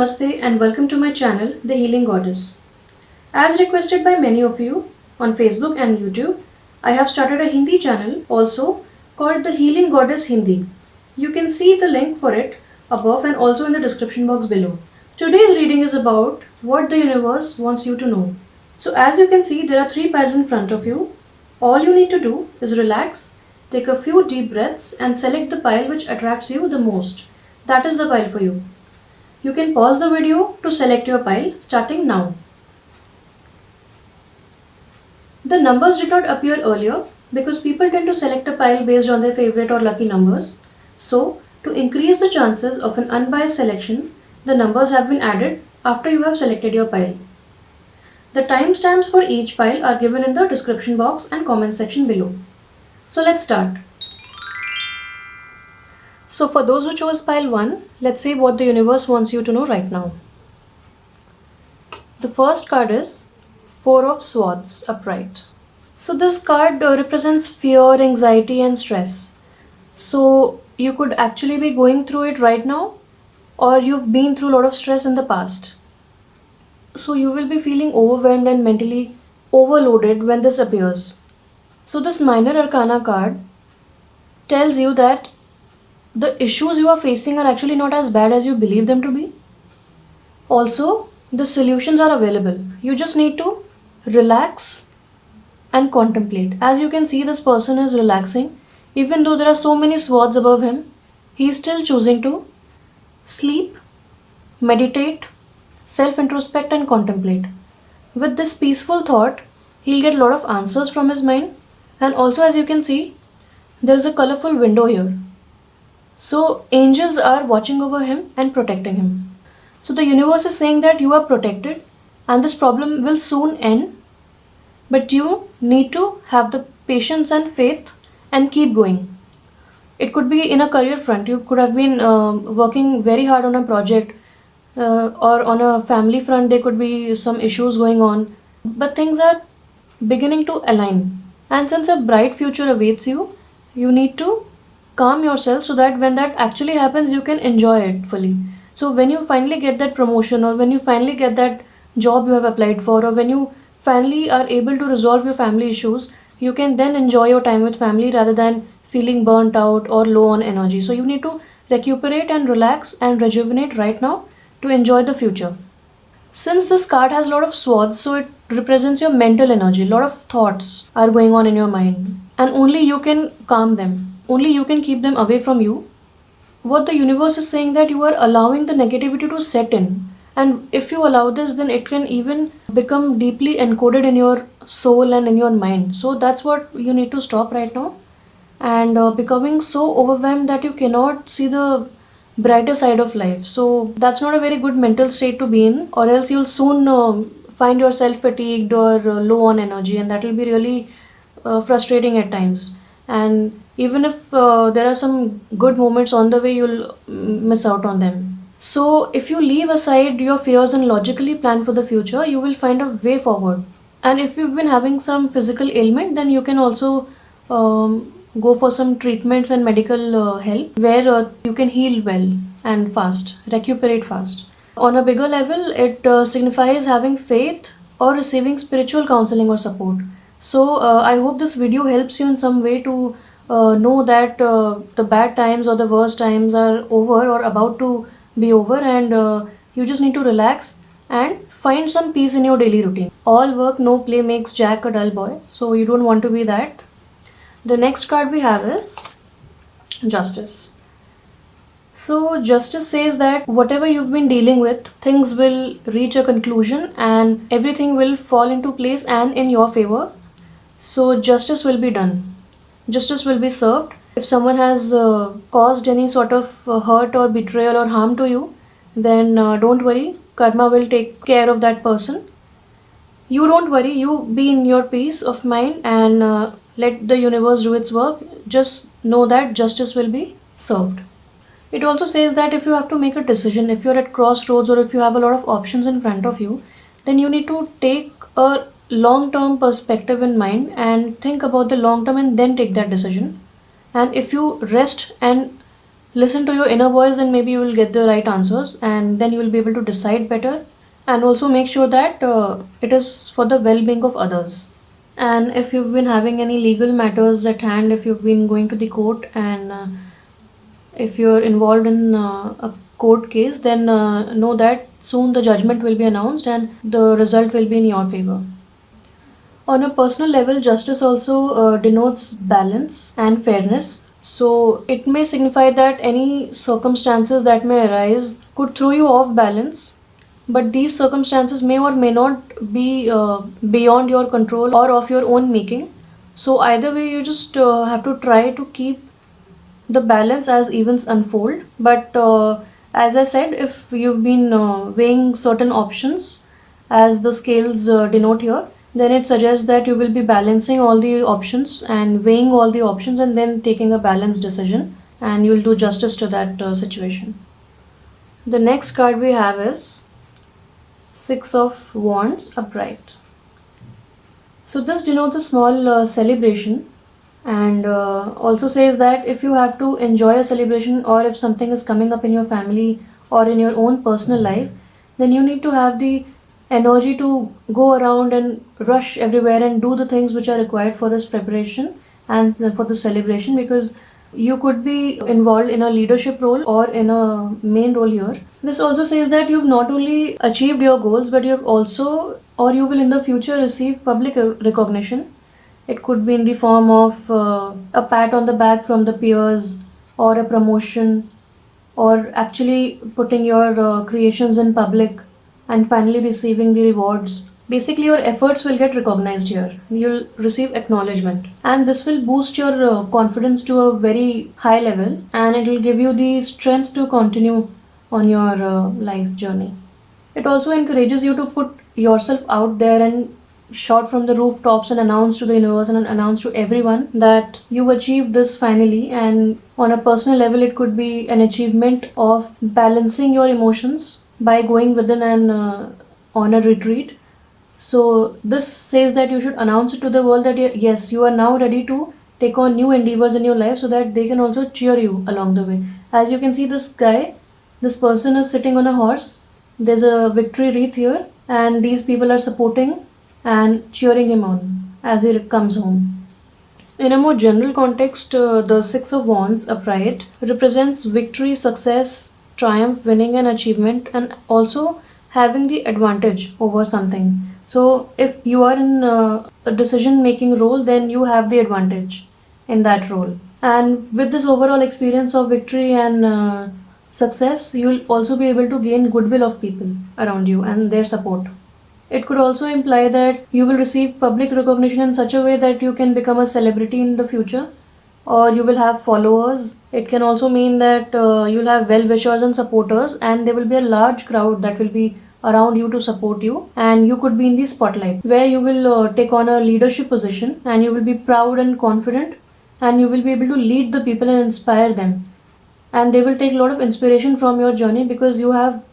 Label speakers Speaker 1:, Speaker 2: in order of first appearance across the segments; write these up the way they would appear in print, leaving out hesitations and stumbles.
Speaker 1: Namaste and welcome to my channel, The Healing Goddess. As requested by many of you on Facebook and YouTube, I have started a Hindi channel also called The Healing Goddess Hindi. You can see the link for it above and also in the description box below. Today's reading is about what the universe wants you to know. So as you can see, there are 3 piles in front of you. All you need to do is relax, take a few deep breaths and select the pile which attracts you the most. That is the pile for you. You can pause the video to select your pile starting now. The numbers did not appear earlier because people tend to select a pile based on their favorite or lucky numbers. So, to increase the chances of an unbiased selection, the numbers have been added after you have selected your pile. The timestamps for each pile are given in the description box and comment section below. So let's start. So for those who chose pile 1, let's see what the universe wants you to know right now. The first card is 4 of Swords upright. So this card represents fear, anxiety and stress. So you could actually be going through it right now, or you've been through a lot of stress in the past. So you will be feeling overwhelmed and mentally overloaded when this appears. So this minor arcana card tells you that the issues you are facing are actually not as bad as you believe them to be. Also, the solutions are available. You just need to relax and contemplate. As you can see, this person is relaxing. Even though there are so many swords above him, he is still choosing to sleep, meditate, self-introspect and contemplate. With this peaceful thought, he'll get a lot of answers from his mind. And also, as you can see, there's a colorful window here. So angels are watching over him and protecting him. So the universe is saying that you are protected and this problem will soon end. But you need to have the patience and faith and keep going. It could be in a career front. You could have been working very hard on a project, or on a family front there could be some issues going on. But things are beginning to align. And since a bright future awaits you, you need to calm yourself so that when that actually happens, you can enjoy it fully. So when you finally get that promotion, or when you finally get that job you have applied for, or when you finally are able to resolve your family issues, you can then enjoy your time with family rather than feeling burnt out or low on energy. So you need to recuperate and relax and rejuvenate right now to enjoy the future. Since this card has a lot of swords, so it represents your mental energy. A lot of thoughts are going on in your mind, and only you can calm them. Only you can keep them away from you. What the universe is saying that you are allowing the negativity to set in. And if you allow this, then it can even become deeply encoded in your soul and in your mind. So that's what you need to stop right now. And becoming so overwhelmed that you cannot see the brighter side of life. So that's not a very good mental state to be in, or else you'll soon find yourself fatigued or low on energy, and that will be really frustrating at times. And even if there are some good moments on the way, you'll miss out on them. So if you leave aside your fears and logically plan for the future, you will find a way forward. And if you've been having some physical ailment, then you can also go for some treatments and medical help, where you can heal well and fast, recuperate fast. On a bigger level, it signifies having faith or receiving spiritual counseling or support. So I hope this video helps you in some way to know that the bad times or the worst times are over or about to be over, and you just need to relax and find some peace in your daily routine. All work, no play makes Jack a dull boy. So you don't want to be that. The next card we have is Justice. So Justice says that whatever you've been dealing with, things will reach a conclusion and everything will fall into place and in your favor. So justice will be done. Justice will be served. If someone has caused any sort of hurt or betrayal or harm to you, then don't worry. Karma will take care of that person. You don't worry. You be in your peace of mind and let the universe do its work. Just know that justice will be served. It also says that if you have to make a decision, if you're at crossroads or if you have a lot of options in front of you, then you need to take a long-term perspective in mind and think about the long term and then take that decision. And if you rest and listen to your inner voice, then maybe you will get the right answers, and then you will be able to decide better, and also make sure that it is for the well-being of others. And if you've been having any legal matters at hand, if you've been going to the court, and if you're involved in a court case, then know that soon the judgment will be announced and the result will be in your favor. On a personal level, justice also denotes balance and fairness. So it may signify that any circumstances that may arise could throw you off balance, but these circumstances may or may not be beyond your control or of your own making. So either way, you just have to try to keep the balance as events unfold. But as I said, if you've been weighing certain options as the scales denote here, then it suggests that you will be balancing all the options and weighing all the options and then taking a balanced decision, and you'll do justice to that situation. The next card we have is Six of Wands upright. So this denotes a small celebration, and also says that if you have to enjoy a celebration, or if something is coming up in your family or in your own personal life, then you need to have the energy to go around and rush everywhere and do the things which are required for this preparation and for the celebration, because you could be involved in a leadership role or in a main role here. This also says that you've not only achieved your goals, but you have also, or you will in the future receive public recognition. It could be in the form of a pat on the back from the peers, or a promotion, or actually putting your creations in public and finally receiving the rewards. Basically, your efforts will get recognized here. You'll receive acknowledgement, and this will boost your confidence to a very high level, and it will give you the strength to continue on your life journey. It also encourages you to put yourself out there and shout from the rooftops and announce to the universe and announce to everyone that you achieved this finally. And on a personal level, it could be an achievement of balancing your emotions by going within and on a retreat. So this says that you should announce it to the world that yes, you are now ready to take on new endeavors in your life, so that they can also cheer you along the way. As you can see, this person is sitting on a horse. There's a victory wreath here, and these people are supporting and cheering him on as he comes home. In a more general context, the Six of Wands upright represents victory, success, triumph, winning, and achievement, and also having the advantage over something. So, if you are in a decision making role, then you have the advantage in that role. And with this overall experience of victory and success, you'll also be able to gain goodwill of people around you and their support. It could also imply that you will receive public recognition in such a way that you can become a celebrity in the future, or you will have followers. It can also mean that you'll have well wishers and supporters, and there will be a large crowd that will be around you to support you, and you could be in the spotlight where you will take on a leadership position, and you will be proud and confident, and you will be able to lead the people and inspire them, and they will take a lot of inspiration from your journey because you have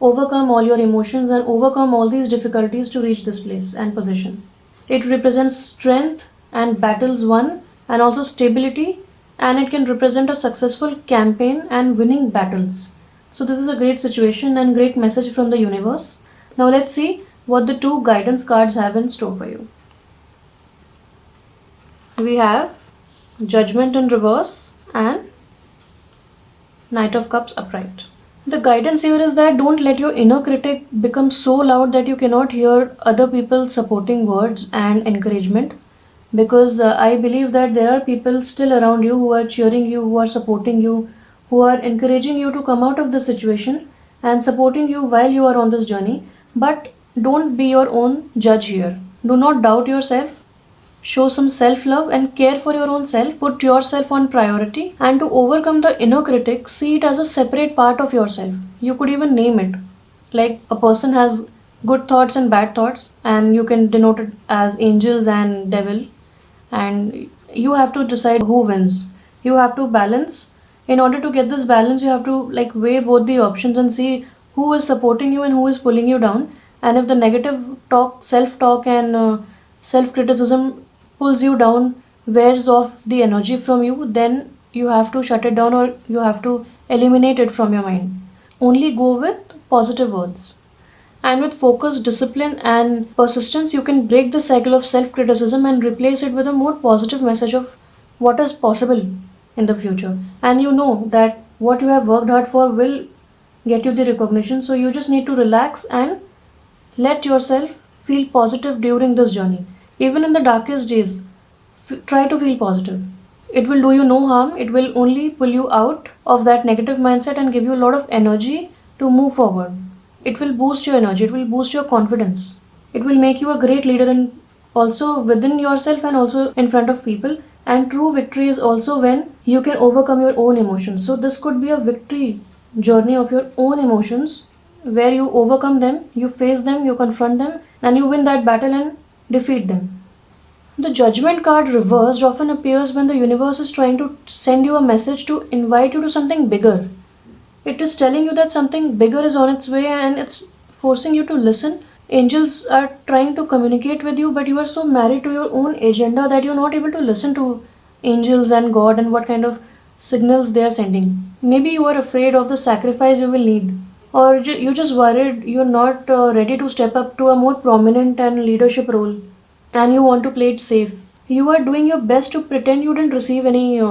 Speaker 1: overcome all your emotions and overcome all these difficulties to reach this place and position. It represents strength and battles won, and also stability, and it can represent a successful campaign and winning battles. So this is a great situation and great message from the universe. Now let's see what the two guidance cards have in store for you. We have Judgment in reverse and Knight of Cups upright. The guidance here is that don't let your inner critic become so loud that you cannot hear other people's supporting words and encouragement, because I believe that there are people still around you who are cheering you, who are supporting you, who are encouraging you to come out of the situation and supporting you while you are on this journey. But don't be your own judge here. Do not doubt yourself. Show some self love and care for your own self. Put yourself on priority. And to overcome the inner critic, see it as a separate part of yourself. You could even name it. Like a person has good thoughts and bad thoughts, and you can denote it as angels and devil. And you have to decide who wins. You have to balance. In order to get this balance, you have to like weigh both the options and see who is supporting you and who is pulling you down. And if the negative talk, self talk, and self criticism pulls you down, wears off the energy from you, then you have to shut it down or you have to eliminate it from your mind. Only go with positive words. And with focus, discipline, and persistence, you can break the cycle of self criticism and replace it with a more positive message of what is possible in the future. And you know that what you have worked hard for will get you the recognition. So you just need to relax and let yourself feel positive during this journey. Even in the darkest days, try to feel positive. It will do you no harm, it will only pull you out of that negative mindset and give you a lot of energy to move forward. It will boost your energy, it will boost your confidence. It will make you a great leader and also within yourself and also in front of people. And true victory is also when you can overcome your own emotions. So this could be a victory journey of your own emotions where you overcome them, you face them, you confront them, and you win that battle and defeat them. The judgment card reversed often appears when the universe is trying to send you a message to invite you to something bigger. It is telling you that something bigger is on its way and it's forcing you to listen. Angels are trying to communicate with you, but you are so married to your own agenda that you're not able to listen to angels and God and what kind of signals they are sending. Maybe you are afraid of the sacrifice you will need, or you just worried you're not ready to step up to a more prominent and leadership role and you want to play it safe. You are doing your best to pretend you didn't receive any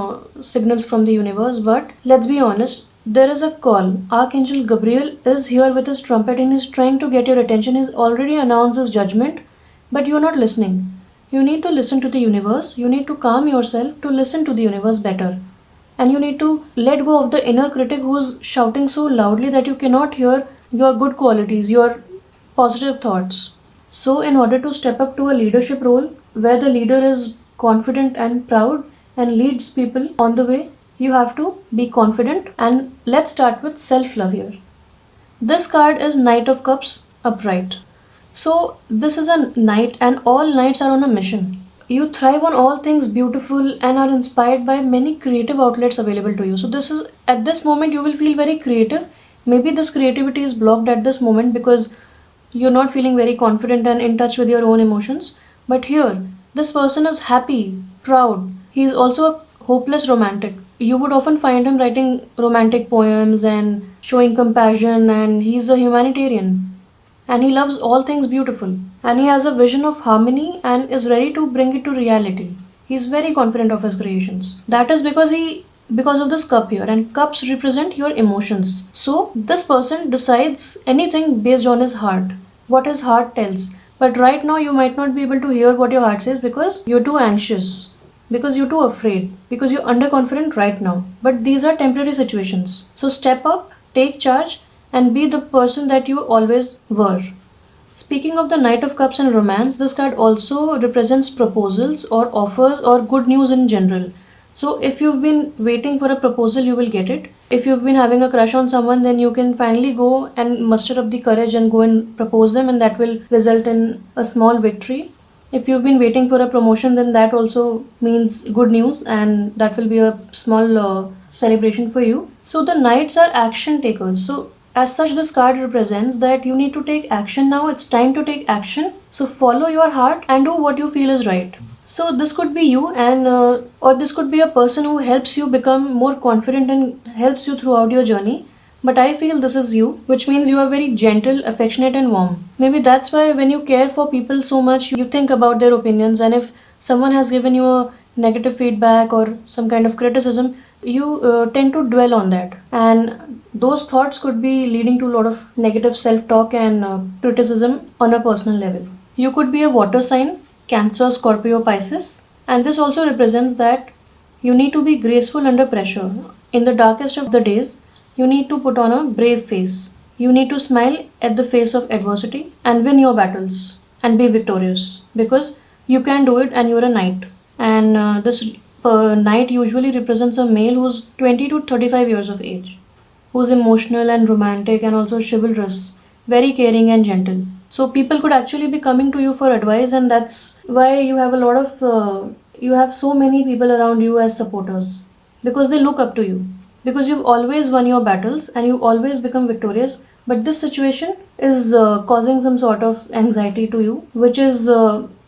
Speaker 1: signals from the universe, but let's be honest, there is a call. Archangel Gabriel is here with his trumpet and is trying to get your attention. He's already announced his judgment, but you're not listening. You need to listen to the universe. You need to calm yourself to listen to the universe better. And you need to let go of the inner critic who's shouting so loudly that you cannot hear your good qualities, your positive thoughts. So, in order to step up to a leadership role where the leader is confident and proud and leads people on the way, you have to be confident. And let's start with self love here. This card is Knight of Cups upright. So, this is a knight, and all knights are on a mission. You thrive on all things beautiful and are inspired by many creative outlets available to you. So, this is at this moment you will feel very creative. Maybe this creativity is blocked at this moment because you're not feeling very confident and in touch with your own emotions. But here, this person is happy, proud. He is also a hopeless romantic. You would often find him writing romantic poems and showing compassion, and he's a humanitarian. And he loves all things beautiful. And he has a vision of harmony and is ready to bring it to reality. He's very confident of his creations. That is because of this cup here, and cups represent your emotions. So this person decides anything based on his heart, what his heart tells. But right now you might not be able to hear what your heart says because you're too anxious, because you're too afraid, because you're underconfident right now. But these are temporary situations. So step up, take charge, and be the person that you always were. Speaking of the Knight of Cups and romance, this card also represents proposals or offers or good news in general. So, if you've been waiting for a proposal, you will get it. If you've been having a crush on someone, then you can finally go and muster up the courage and go and propose them, and that will result in a small victory. If you've been waiting for a promotion, then that also means good news, and that will be a small celebration for you. So, the knights are action takers. So, as such, this card represents that you need to take action now. It's time to take action. So, follow your heart and do what you feel is right. So, this could be you, and or this could be a person who helps you become more confident and helps you throughout your journey. But I feel this is you, which means you are very gentle, affectionate, and warm. Maybe that's why when you care for people so much, you think about their opinions, and if someone has given you a negative feedback or some kind of criticism, you tend to dwell on that. And those thoughts could be leading to a lot of negative self talk and criticism on a personal level. You could be a water sign, Cancer, Scorpio, Pisces, and this also represents that you need to be graceful under pressure. In the darkest of the days, you need to put on a brave face. You need to smile at the face of adversity and win your battles and be victorious because you can do it and you're a knight. And this knight usually represents a male who's 20 to 35 years of age, who's emotional and romantic and also chivalrous, very caring and gentle. So people could actually be coming to you for advice, and that's why you have a lot of you have so many people around you as supporters because they look up to you because you've always won your battles and you always become victorious. But this situation is causing some sort of anxiety to you, which is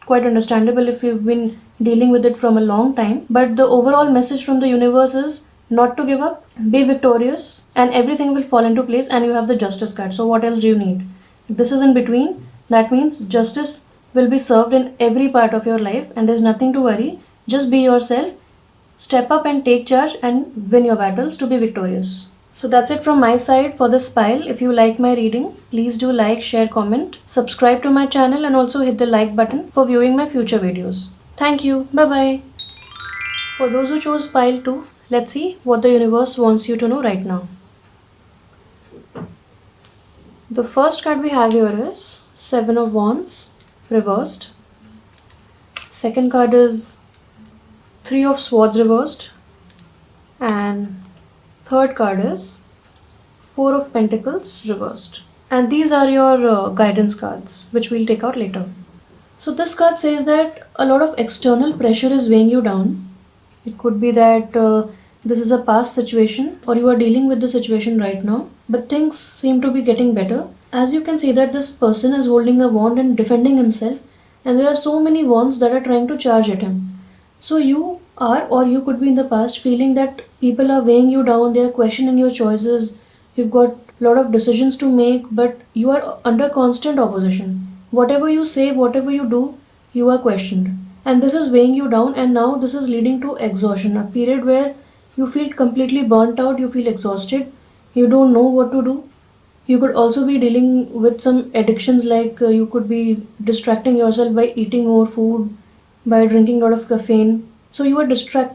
Speaker 1: quite understandable if you've been dealing with it from a long time. But the overall message from the universe is not to give up, be victorious, and everything will fall into place. And you have the justice card. So, what else do you need? If this is in between, that means justice will be served in every part of your life, and there's nothing to worry. Just be yourself, step up and take charge, and win your battles to be victorious. So that's it from my side for this pile. If you like my reading, please do like, share, comment, subscribe to my channel, and also hit the like button for viewing my future videos. Thank you. Bye bye. For those who chose pile 2, let's see what the universe wants you to know right now. The first card we have here is Seven of Wands reversed. Second card is Three of Swords reversed. And third card is Four of Pentacles reversed. And these are your guidance cards, which we'll take out later. So this card says that a lot of external pressure is weighing you down. It could be that this is a past situation, or you are dealing with the situation right now, but things seem to be getting better. As you can see that this person is holding a wand and defending himself, and there are so many wands that are trying to charge at him. So you are, or you could be in the past, feeling that people are weighing you down, they are questioning your choices, you've got a lot of decisions to make, but you are under constant opposition. Whatever you say, whatever you do, you are questioned. And this is weighing you down, and now this is leading to exhaustion, a period where you feel completely burnt out, you feel exhausted, you don't know what to do. You could also be dealing with some addictions, like you could be distracting yourself by eating more food, by drinking a lot of caffeine. So you are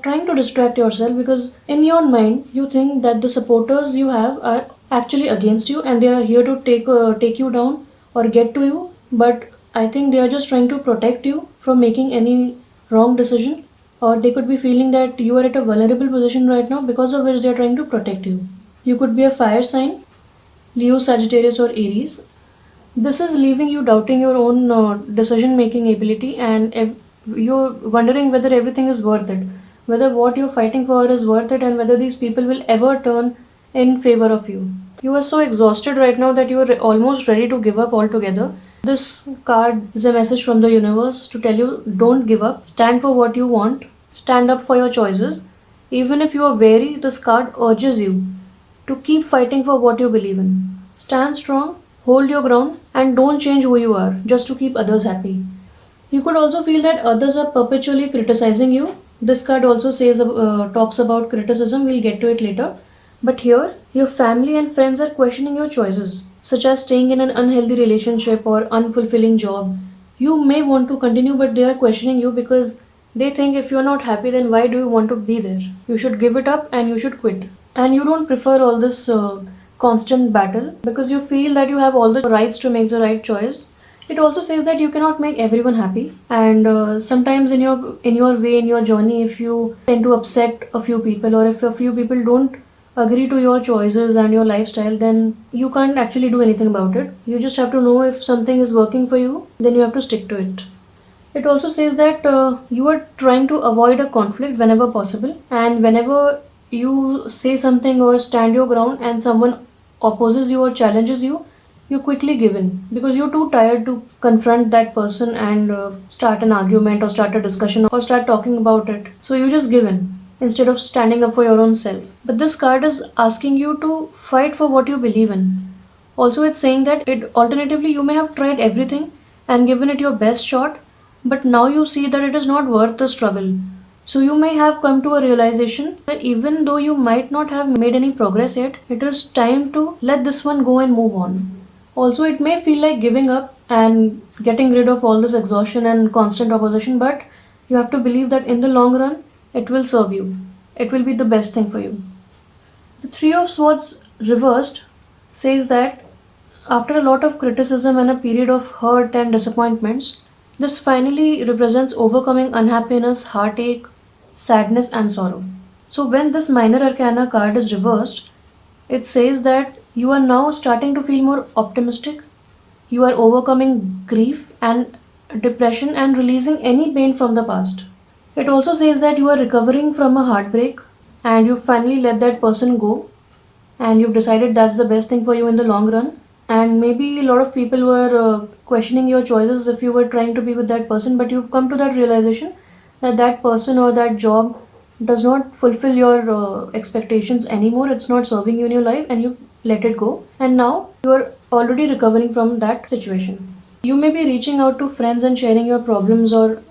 Speaker 1: trying to distract yourself, because in your mind you think that the supporters you have are actually against you, and they are here to take you down or get to you. But I think they are just trying to protect you from making any wrong decision, or they could be feeling that you are at a vulnerable position right now, because of which they are trying to protect you. You could be a fire sign, Leo, Sagittarius, or Aries. This is leaving you doubting your own decision making ability, and you're wondering whether everything is worth it, whether what you're fighting for is worth it, and whether these people will ever turn in favor of you. You are so exhausted right now that you are almost ready to give up altogether. This card is a message from the universe to tell you, don't give up, stand for what you want, stand up for your choices. Even if you are wary, this card urges you to keep fighting for what you believe in. Stand strong, hold your ground, and don't change who you are just to keep others happy. You could also feel that others are perpetually criticizing you. This card also talks about criticism. We'll get to it later. But here, your family and friends are questioning your choices, such as staying in an unhealthy relationship or unfulfilling job. You may want to continue, but they are questioning you because they think if you're not happy, then why do you want to be there? You should give it up and you should quit. And you don't prefer all this constant battle, because you feel that you have all the rights to make the right choice. It also says that you cannot make everyone happy, and sometimes in your way, in your journey, if you tend to upset a few people, or if a few people don't agree to your choices and your lifestyle, then you can't actually do anything about it. You just have to know if something is working for you, then you have to stick to it. It also says that you are trying to avoid a conflict whenever possible, and whenever you say something or stand your ground and someone opposes you or challenges you, you quickly give in, because you're too tired to confront that person and start an argument or start a discussion or start talking about it. So you just give in instead of standing up for your own self. But this card is asking you to fight for what you believe in. Also, it's saying that alternatively you may have tried everything and given it your best shot, but now you see that it is not worth the struggle. So you may have come to a realization that even though you might not have made any progress yet, it is time to let this one go and move on. Also, it may feel like giving up and getting rid of all this exhaustion and constant opposition, but you have to believe that in the long run, it will serve you. It will be the best thing for you. The Three of Swords reversed says that after a lot of criticism and a period of hurt and disappointments, this finally represents overcoming unhappiness, heartache, sadness, and sorrow. So, when this minor arcana card is reversed, it says that you are now starting to feel more optimistic. You are overcoming grief and depression and releasing any pain from the past. It also says that you are recovering from a heartbreak and you finally let that person go, and you've decided that's the best thing for you in the long run. And maybe a lot of people were questioning your choices if you were trying to be with that person, but you've come to that realization that that person or that job does not fulfill your expectations anymore, it's not serving you in your life, and you've let it go, and now you are already recovering from that situation. You may be reaching out to friends and sharing your problems or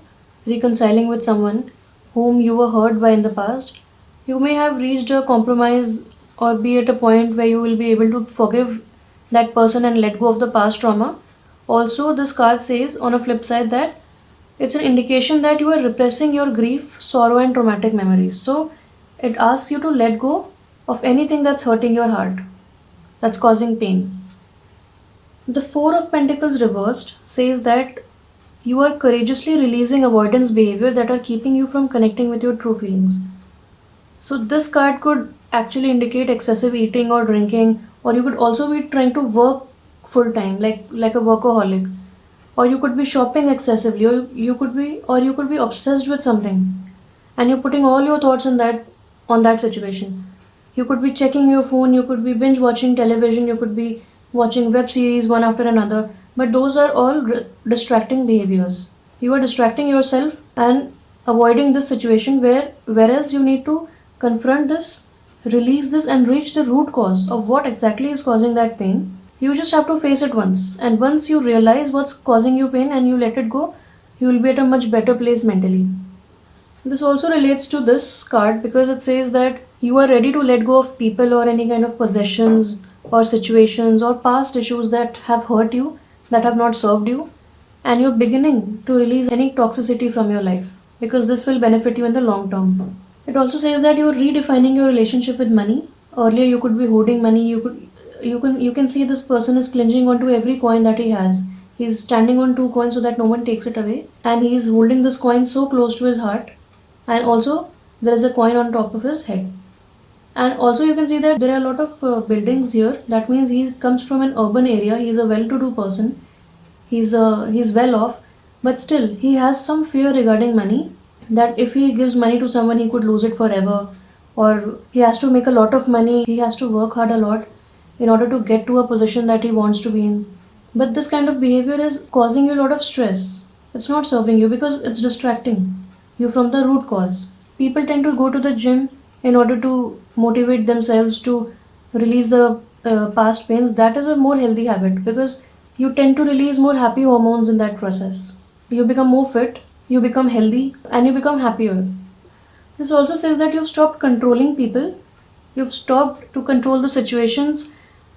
Speaker 1: reconciling with someone whom you were hurt by in the past. You may have reached a compromise or be at a point where you will be able to forgive that person and let go of the past trauma. Also, this card says on a flip side that it's an indication that you are repressing your grief, sorrow, and traumatic memories. So, it asks you to let go of anything that's hurting your heart, that's causing pain. The Four of Pentacles reversed says that you are courageously releasing avoidance behavior that are keeping you from connecting with your true feelings. So this card could actually indicate excessive eating or drinking, or you could also be trying to work full time, like a workaholic, or you could be shopping excessively, or you could be obsessed with something, and you're putting all your thoughts on that situation. You could be checking your phone, you could be binge watching television, you could be watching web series one after another, but those are all distracting behaviors. You are distracting yourself and avoiding this situation whereas you need to confront this, release this, and reach the root cause of what exactly is causing that pain. You just have to face it once, and once you realize what's causing you pain and you let it go, you will be at a much better place mentally. This also relates to this card because it says that you are ready to let go of people or any kind of possessions or situations or past issues that have hurt you, that have not served you, and you're beginning to release any toxicity from your life because this will benefit you in the long term. It also says that you're redefining your relationship with money. Earlier you could be hoarding money, you can see this person is clinging onto every coin that he has. He's standing on two coins so that no one takes it away, and he's holding this coin so close to his heart, and also there is a coin on top of his head. And also you can see that there are a lot of buildings here. That means he comes from an urban area, he's a well-to-do person, he's well off, but still he has some fear regarding money, that if he gives money to someone he could lose it forever, or he has to make a lot of money, he has to work hard a lot in order to get to a position that he wants to be in. But this kind of behavior is causing you a lot of stress. It's not serving you because it's distracting you from the root cause. People tend to go to the gym in order to motivate themselves to release the past pains. That is a more healthy habit because you tend to release more happy hormones in that process. You become more fit, you become healthy, and you become happier. This also says that you've stopped controlling people, you've stopped to control the situations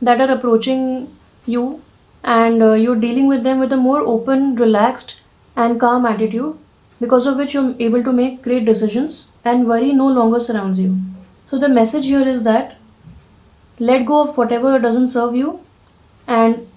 Speaker 1: that are approaching you, and you're dealing with them with a more open, relaxed, and calm attitude, because of which you're able to make great decisions and worry no longer surrounds you. So, the message here is that let go of whatever doesn't serve you, and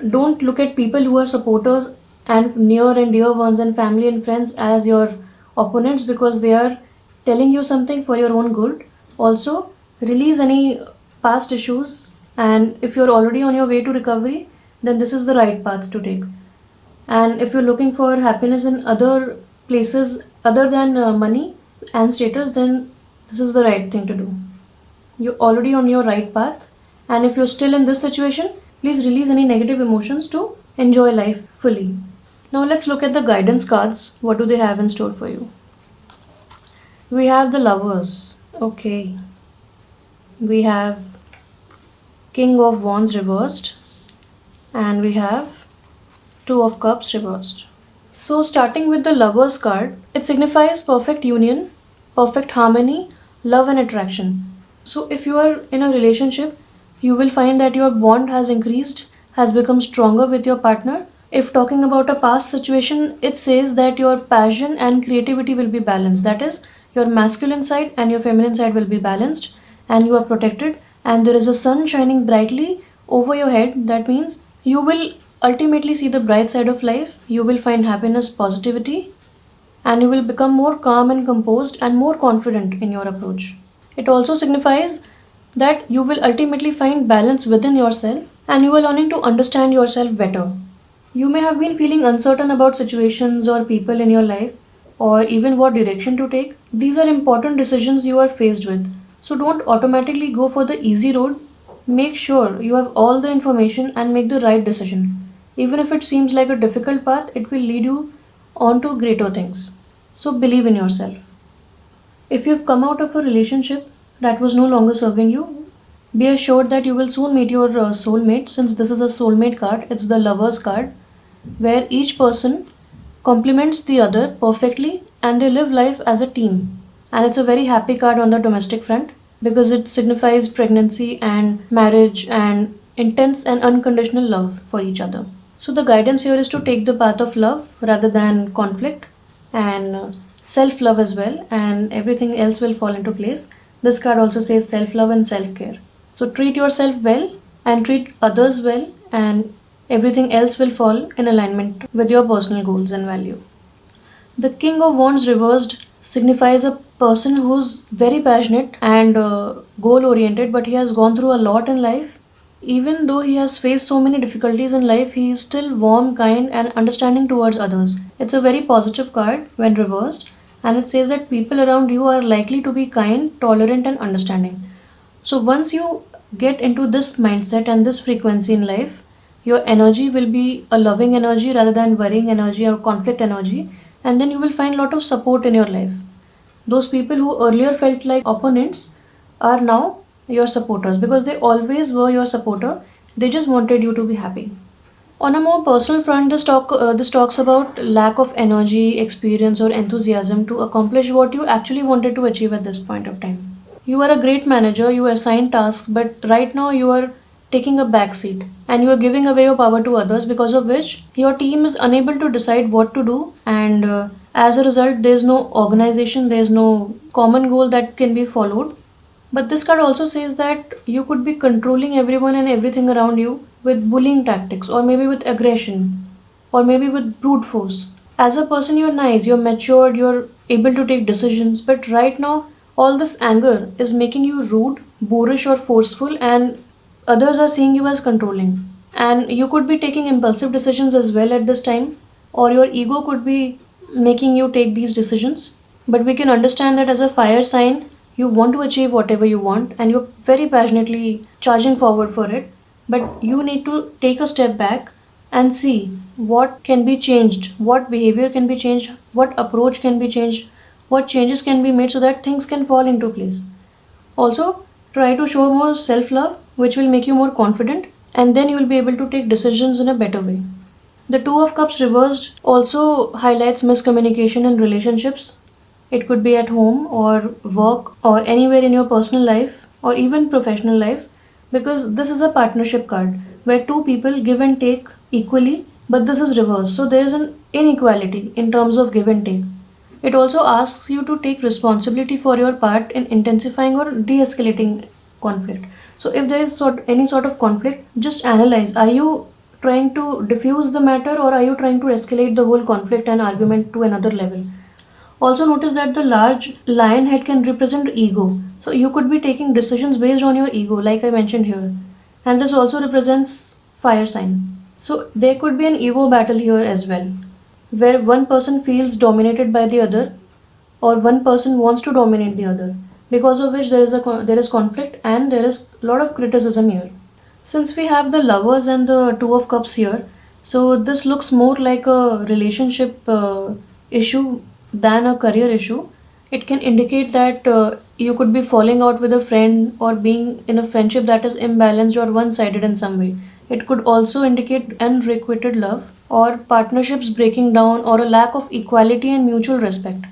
Speaker 1: don't look at people who are supporters and near and dear ones and family and friends as your opponents because they are telling you something for your own good. Also, release any past issues, and if you're already on your way to recovery, then this is the right path to take. And if you're looking for happiness in other places other than money and status, then this is the right thing to do. You're already on your right path, and if you're still in this situation, please release any negative emotions to enjoy life fully. Now, let's look at the guidance cards. What do they have in store for you? We have the Lovers. Okay. We have King of Wands reversed, and we have Two of Cups reversed. So, starting with the Lovers card, it signifies perfect union, perfect harmony, love, and attraction. So, if you are in a relationship, you will find that your bond has increased, has become stronger with your partner. If talking about a past situation, it says that your passion and creativity will be balanced. That is, your masculine side and your feminine side will be balanced, and you are protected, and there is a sun shining brightly over your head. That means you will ultimately see the bright side of life. You will find happiness, positivity, and you will become more calm and composed and more confident in your approach. It also signifies that you will ultimately find balance within yourself and you are learning to understand yourself better. You may have been feeling uncertain about situations or people in your life, or even what direction to take. These are important decisions you are faced with. So don't automatically go for the easy road. Make sure you have all the information and make the right decision. Even if it seems like a difficult path, it will lead you on to greater things. So believe in yourself. If you've come out of a relationship that was no longer serving you, be assured that you will soon meet your soulmate. Since this is a soulmate card, it's the lover's card, where each person complements the other perfectly and they live life as a team. And it's a very happy card on the domestic front because it signifies pregnancy and marriage and intense and unconditional love for each other. So, the guidance here is to take the path of love rather than conflict and self love as well, and everything else will fall into place. This card also says self love and self care. So, treat yourself well and treat others well, and everything else will fall in alignment with your personal goals and value. The King of Wands reversed signifies a person who's very passionate and goal oriented, but he has gone through a lot in life. Even though he has faced so many difficulties in life, he is still warm, kind, and understanding towards others. It's a very positive card when reversed, and it says that people around you are likely to be kind, tolerant, and understanding. So, once you get into this mindset and this frequency in life, your energy will be a loving energy rather than worrying energy or conflict energy, and then you will find a lot of support in your life. Those people who earlier felt like opponents are now your supporters because they always were your supporter. They just wanted you to be happy. On a more personal front, this talks about lack of energy, experience, or enthusiasm to accomplish what you actually wanted to achieve at this point of time. You are a great manager, you assign tasks, but right now you are taking a back seat and you are giving away your power to others, because of which your team is unable to decide what to do, and as a result, there is no organization, there is no common goal that can be followed. But this card also says that you could be controlling everyone and everything around you with bullying tactics, or maybe with aggression, or maybe with brute force. As a person, you're nice, you're matured, you're able to take decisions, but right now, all this anger is making you rude, boorish, or forceful, and others are seeing you as controlling. And you could be taking impulsive decisions as well at this time, or your ego could be making you take these decisions. But we can understand that as a fire sign, you want to achieve whatever you want and you're very passionately charging forward for it. But you need to take a step back and see what can be changed, what behavior can be changed, what approach can be changed, what changes can be made so that things can fall into place. Also, try to show more self love, which will make you more confident, and then you will be able to take decisions in a better way. The Two of Cups reversed also highlights miscommunication in relationships. It could be at home or work or anywhere in your personal life or even professional life, because this is a partnership card where two people give and take equally, but this is reversed. So there is an inequality in terms of give and take. It also asks you to take responsibility for your part in intensifying or de escalating conflict. So, if there is any sort of conflict, just analyze, are you trying to diffuse the matter or are you trying to escalate the whole conflict and argument to another level? Also, notice that the large lion head can represent ego. So, you could be taking decisions based on your ego, like I mentioned here. And this also represents fire sign. So, there could be an ego battle here as well, where one person feels dominated by the other or one person wants to dominate the other, because of which there is conflict and there is a lot of criticism here. Since we have the lovers and the two of cups here, so this looks more like a relationship issue than a career issue. It can indicate that you could be falling out with a friend or being in a friendship that is imbalanced or one sided in some way. It could also indicate unrequited love or partnerships breaking down or a lack of equality and mutual respect.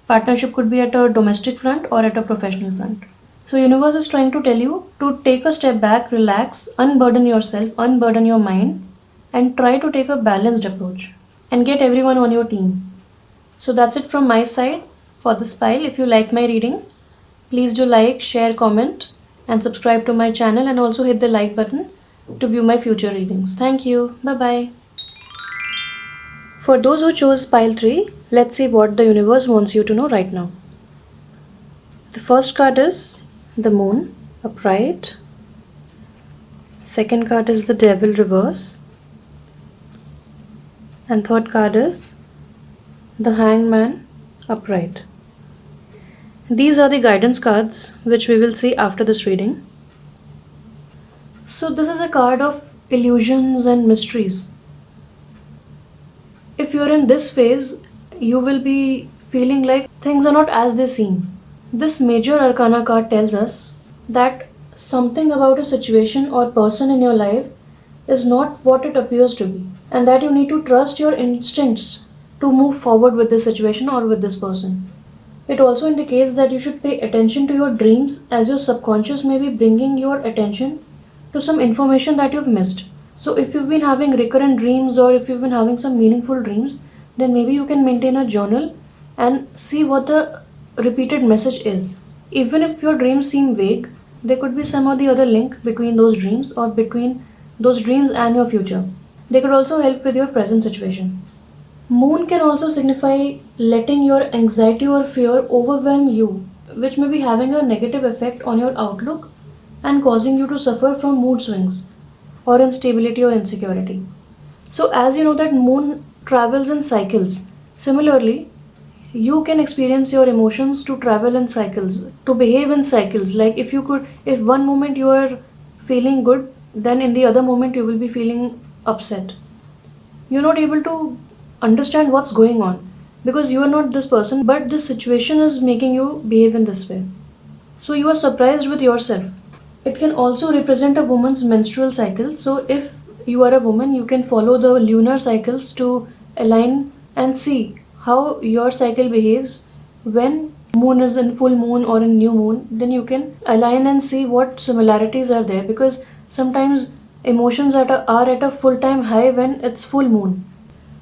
Speaker 1: Partnership could be at a domestic front or at a professional front. So universe is trying to tell you to take a step back, relax, unburden yourself, unburden your mind, and try to take a balanced approach and get everyone on your team. So that's it from my side for this pile. If you like my reading, please do like, share, comment, and subscribe to my channel, and also hit the like button to view my future readings. Thank you. Bye bye. For those who chose pile 3, let's see what the universe wants you to know right now. The first card is the Moon, upright. Second card is the Devil, reverse. And third card is the Hangman, upright. These are the guidance cards which we will see after this reading. So this is a card of illusions and mysteries. If you're in this phase, you will be feeling like things are not as they seem. This major arcana card tells us that something about a situation or person in your life is not what it appears to be, and that you need to trust your instincts to move forward with this situation or with this person. It also indicates that you should pay attention to your dreams, as your subconscious may be bringing your attention to some information that you've missed. So, if you've been having recurrent dreams or if you've been having some meaningful dreams, then maybe you can maintain a journal and see what the repeated message is. Even if your dreams seem vague, there could be some or the other link between those dreams or between those dreams and your future. They could also help with your present situation. Moon can also signify letting your anxiety or fear overwhelm you, which may be having a negative effect on your outlook and causing you to suffer from mood swings or instability or insecurity. So, as you know, that moon travels in cycles. Similarly, you can experience your emotions to travel in cycles, to behave in cycles. Like if one moment you are feeling good, then in the other moment you will be feeling upset. You're not able to understand what's going on because you are not this person, but this situation is making you behave in this way. So you are surprised with yourself. It can also represent a woman's menstrual cycle. So if you are a woman, you can follow the lunar cycles to align and see how your cycle behaves when moon is in full moon or in new moon. Then you can align and see what similarities are there, because sometimes emotions are at a full time high when it's full moon.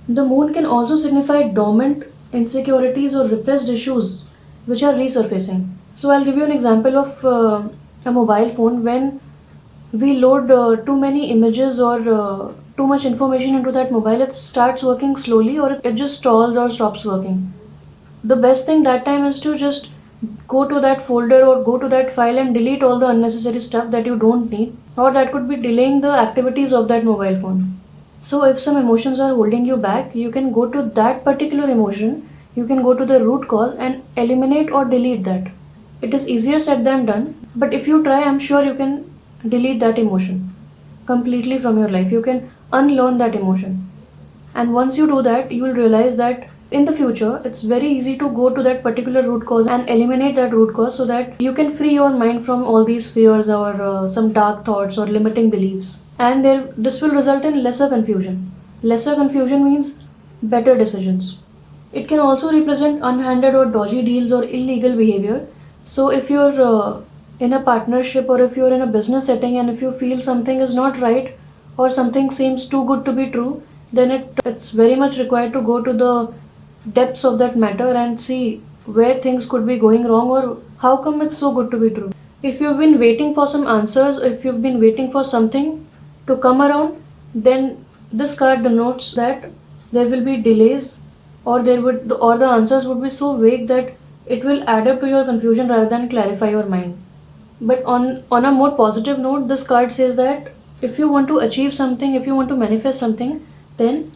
Speaker 1: The moon can also signify dormant insecurities or repressed issues which are resurfacing. So, I'll give you an example of a mobile phone. When we load too many images or too much information into that mobile, it starts working slowly or it just stalls or stops working. The best thing that time is to just go to that folder or go to that file and delete all the unnecessary stuff that you don't need or that could be delaying the activities of that mobile phone. So, if some emotions are holding you back, you can go to that particular emotion, you can go to the root cause and eliminate or delete that. It is easier said than done, but if you try, I'm sure you can delete that emotion completely from your life. You can unlearn that emotion. And once you do that, you will realize that in the future, it's very easy to go to that particular root cause and eliminate that root cause so that you can free your mind from all these fears or some dark thoughts or limiting beliefs. And this will result in lesser confusion. Lesser confusion means better decisions. It can also represent unhanded or dodgy deals or illegal behavior. So, if you're in a partnership or if you're in a business setting and if you feel something is not right or something seems too good to be true, then it's very much required to go to the depths of that matter and see where things could be going wrong or how come it's so good to be true. If you've been waiting for some answers, if you've been waiting for something to come around, then this card denotes that there will be delays or the answers would be so vague that it will add up to your confusion rather than clarify your mind. But on a more positive note, this card says that if you want to achieve something, if you want to manifest something, then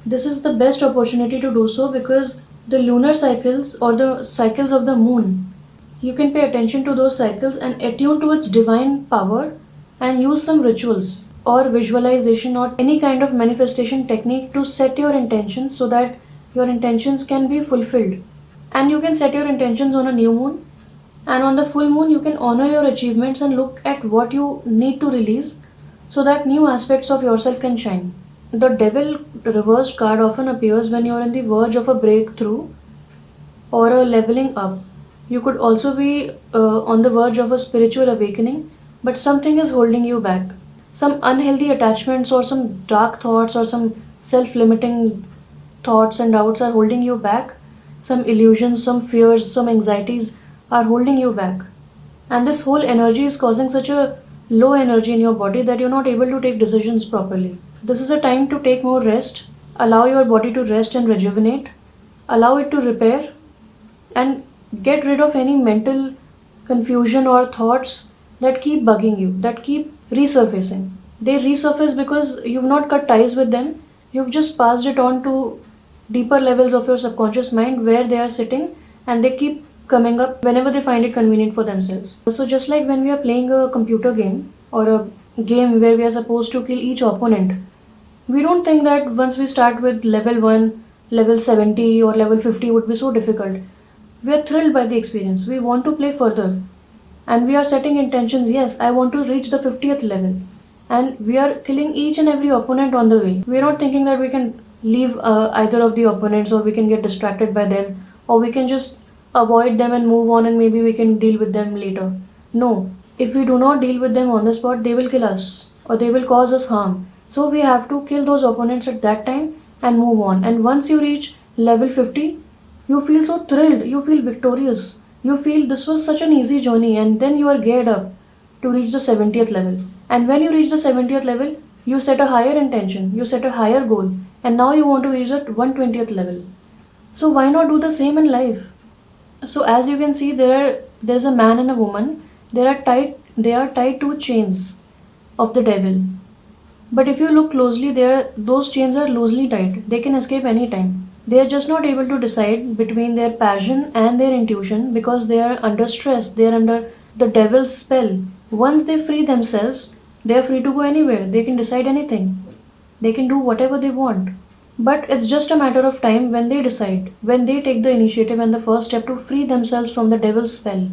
Speaker 1: this is the best opportunity to do so, because the lunar cycles or the cycles of the moon, you can pay attention to those cycles and attune to its divine power and use some rituals or visualization or any kind of manifestation technique to set your intentions so that your intentions can be fulfilled. And you can set your intentions on a new moon, and on the full moon, you can honor your achievements and look at what you need to release so that new aspects of yourself can shine. The devil reversed card often appears when you're on the verge of a breakthrough or a leveling up. You could also be on the verge of a spiritual awakening, but something is holding you back. Some unhealthy attachments or some dark thoughts or some self limiting thoughts and doubts are holding you back. Some illusions, some fears, some anxieties are holding you back. And this whole energy is causing such a low energy in your body that you're not able to take decisions properly. This is a time to take more rest, allow your body to rest and rejuvenate, allow it to repair, and get rid of any mental confusion or thoughts that keep bugging you, that keep resurfacing. They resurface because you've not cut ties with them, you've just passed it on to deeper levels of your subconscious mind where they are sitting, and they keep coming up whenever they find it convenient for themselves. So, just like when we are playing a computer game or a game where we are supposed to kill each opponent, we don't think that once we start with level 1, level 70 or level 50 would be so difficult. We are thrilled by the experience. We want to play further. And we are setting intentions. Yes, I want to reach the 50th level. And we are killing each and every opponent on the way. We are not thinking that we can leave either of the opponents, or we can get distracted by them, or we can just avoid them and move on and maybe we can deal with them later. No, if we do not deal with them on the spot, they will kill us or they will cause us harm. So we have to kill those opponents at that time and move on. And once you reach level 50, you feel so thrilled, you feel victorious, you feel this was such an easy journey, and then you are geared up to reach the 70th level. And when you reach the 70th level, you set a higher intention, you set a higher goal, and now you want to reach that 120th level. So why not do the same in life? So as you can see, there's a man and a woman. They are tied to chains of the devil. But if you look closely, those chains are loosely tied. They can escape anytime. They are just not able to decide between their passion and their intuition because they are under stress. They are under the devil's spell. Once they free themselves, they are free to go anywhere. They can decide anything. They can do whatever they want. But it's just a matter of time when they decide, when they take the initiative and the first step to free themselves from the devil's spell.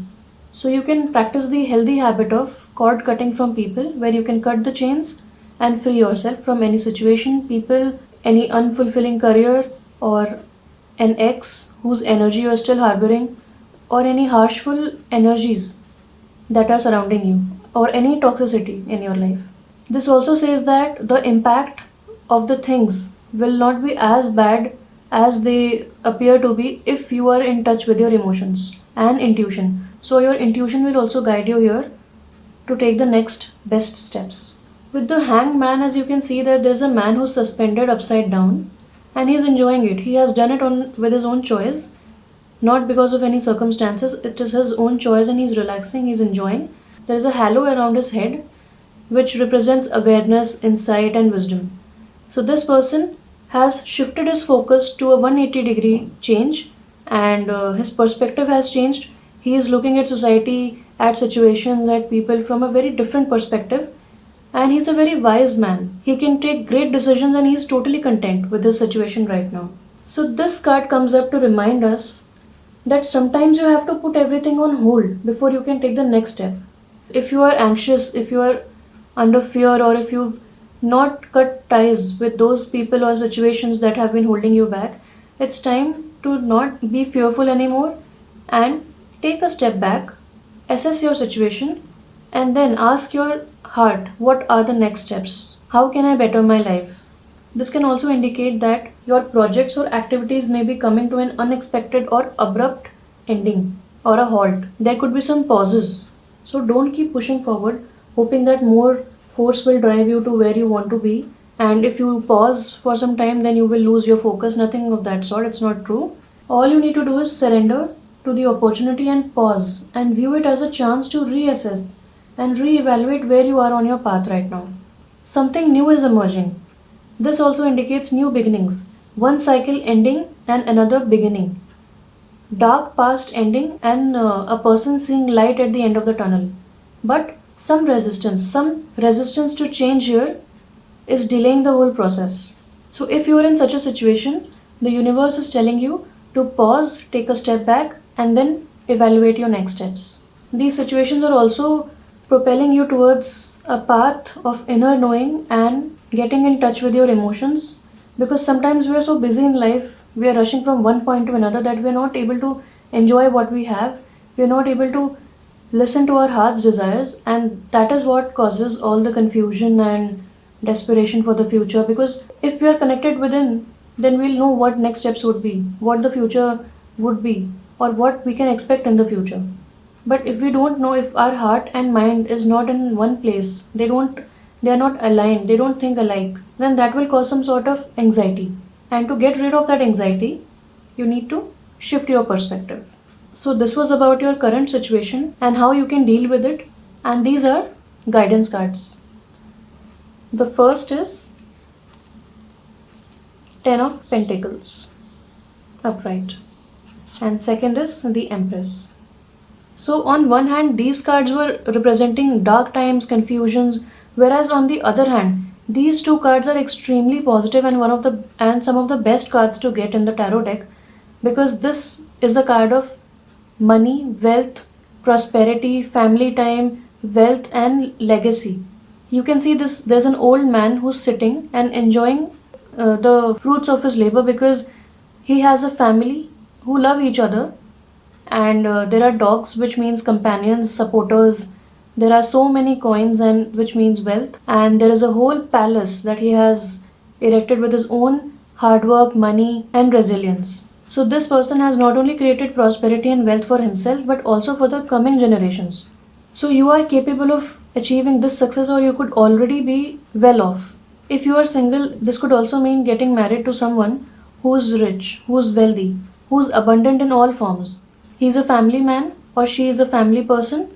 Speaker 1: So you can practice the healthy habit of cord cutting from people, where you can cut the chains and free yourself from any situation, people, any unfulfilling career, or an ex whose energy you're still harboring, or any harshful energies that are surrounding you, or any toxicity in your life. This also says that the impact of the things will not be as bad as they appear to be if you are in touch with your emotions and intuition. So, your intuition will also guide you here to take the next best steps. With the hanged man, as you can see, that there's a man who's suspended upside down and he's enjoying it. He has done it on with his own choice, not because of any circumstances. It is his own choice and he's relaxing, he's enjoying. There is a halo around his head which represents awareness, insight, and wisdom. So, this person has shifted his focus to a 180-degree change, and his perspective has changed. He is looking at society, at situations, at people from a very different perspective, and he's a very wise man. He can take great decisions and he's totally content with his situation right now. So, this card comes up to remind us that sometimes you have to put everything on hold before you can take the next step. If you are anxious, if you are under fear, or if you've not cut ties with those people or situations that have been holding you back, it's time to not be fearful anymore and take a step back, assess your situation, and then ask your heart, what are the next steps? How can I better my life? This can also indicate that your projects or activities may be coming to an unexpected or abrupt ending or a halt. There could be some pauses. So don't keep pushing forward, hoping that more force will drive you to where you want to be. And if you pause for some time, then you will lose your focus. Nothing of that sort. It's not true. All you need to do is surrender to the opportunity and pause and view it as a chance to reassess and reevaluate where you are on your path right now. Something new is emerging. This also indicates new beginnings. One cycle ending and another beginning. Dark past ending and a person seeing light at the end of the tunnel. But some resistance to change here is delaying the whole process. So if you are in such a situation, the universe is telling you to pause, take a step back, and then evaluate your next steps. These situations are also propelling you towards a path of inner knowing and getting in touch with your emotions, because sometimes we are so busy in life, we are rushing from one point to another, that we are not able to enjoy what we have, we are not able to listen to our heart's desires, and that is what causes all the confusion and desperation for the future. Because if we are connected within, then we'll know what next steps would be, what the future would be, or what we can expect in the future. But if we don't know, if our heart and mind is not in one place, they are not aligned, they don't think alike, then that will cause some sort of anxiety. And to get rid of that anxiety, you need to shift your perspective. So this was about your current situation and how you can deal with it, and these are guidance cards. The first is 10 of Pentacles upright, and second is the Empress. So on one hand, these cards were representing dark times, confusions, whereas on the other hand, These two cards are extremely positive and one of the and some of the best cards to get in the tarot deck, because this is a card of money, wealth, prosperity, family time, wealth, and legacy. You can see this, there's an old man who's sitting and enjoying the fruits of his labor, because he has a family who love each other, and there are dogs, which means companions, supporters. There are so many coins, and which means wealth, and there is a whole palace that he has erected with his own hard work, money, and resilience. So this person has not only created prosperity and wealth for himself, but also for the coming generations. So you are capable of achieving this success, or you could already be well off. If you are single, this could also mean getting married to someone who's rich, who's wealthy, who's abundant in all forms. He's a family man or she is a family person,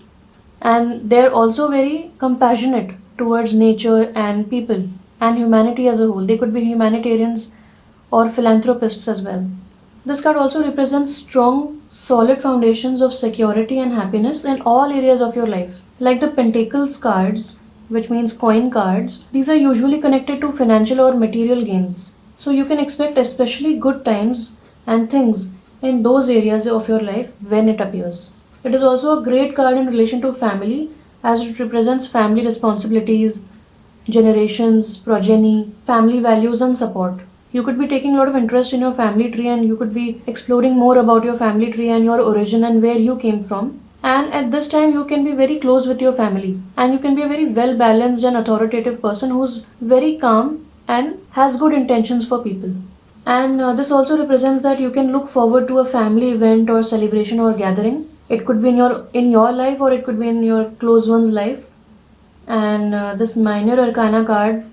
Speaker 1: and they're also very compassionate towards nature and people and humanity as a whole. They could be humanitarians or philanthropists as well. This card also represents strong, solid foundations of security and happiness in all areas of your life. Like the Pentacles cards, which means coin cards, these are usually connected to financial or material gains. So you can expect especially good times and things in those areas of your life when it appears. It is also a great card in relation to family, as it represents family responsibilities, generations, progeny, family values, and support. You could be taking a lot of interest in your family tree, and you could be exploring more about your family tree and your origin and where you came from. And at this time, you can be very close with your family, and you can be a very well balanced and authoritative person who's very calm and has good intentions for people. And this also represents that you can look forward to a family event or celebration or gathering. It could be in your life, or it could be in your close one's life. And this minor arcana card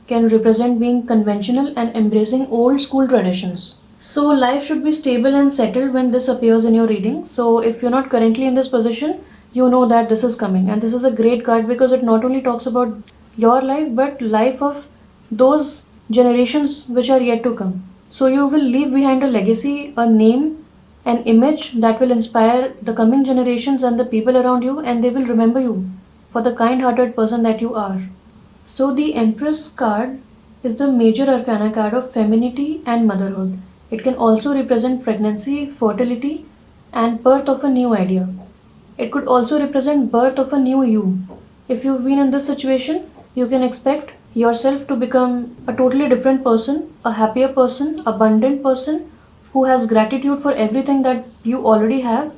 Speaker 1: can represent being conventional and embracing old school traditions. So life should be stable and settled when this appears in your reading. So if you're not currently in this position, you know that this is coming, and this is a great card because it not only talks about your life but life of those generations which are yet to come. So you will leave behind a legacy, a name, an image that will inspire the coming generations and the people around you, and they will remember you for the kind hearted person that you are. So, the Empress card is the major arcana card of femininity and motherhood. It can also represent pregnancy, fertility, and birth of a new idea. It could also represent birth of a new you. If you've been in this situation, you can expect yourself to become a totally different person, a happier person, abundant person who has gratitude for everything that you already have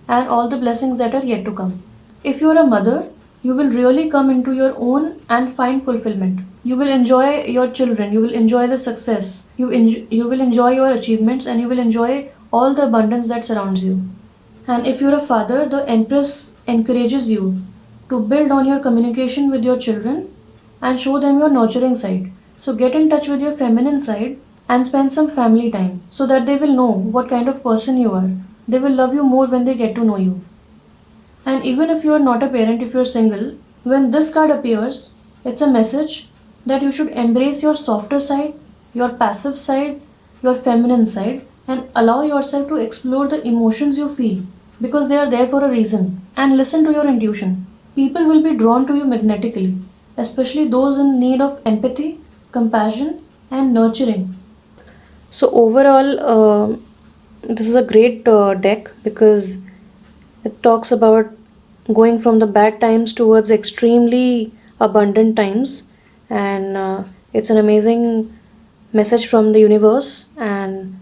Speaker 1: and all the blessings that are yet to come. If you're a mother, you will really come into your own and find fulfillment. You will enjoy your children, you will enjoy the success, you will enjoy your achievements, and you will enjoy all the abundance that surrounds you. And if you're a father, the Empress encourages you to build on your communication with your children and show them your nurturing side. So get in touch with your feminine side and spend some family time so that they will know what kind of person you are. They will love you more when they get to know you. And even if you are not a parent, if you're single, when this card appears, it's a message that you should embrace your softer side, your passive side, your feminine side, and allow yourself to explore the emotions you feel because they are there for a reason. And listen to your intuition. People will be drawn to you magnetically, especially those in need of empathy, compassion, and nurturing. So, overall, this is a great deck because it talks about going from the bad times towards extremely abundant times, and it's an amazing message from the universe. And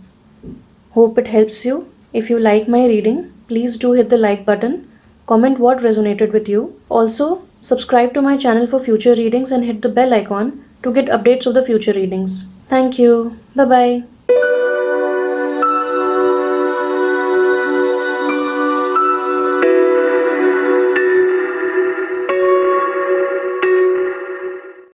Speaker 1: hope it helps you. If you like my reading, please do hit the like button, comment what resonated with you. Also, subscribe to my channel for future readings and hit the bell icon to get updates of the future readings. Thank you. Bye bye.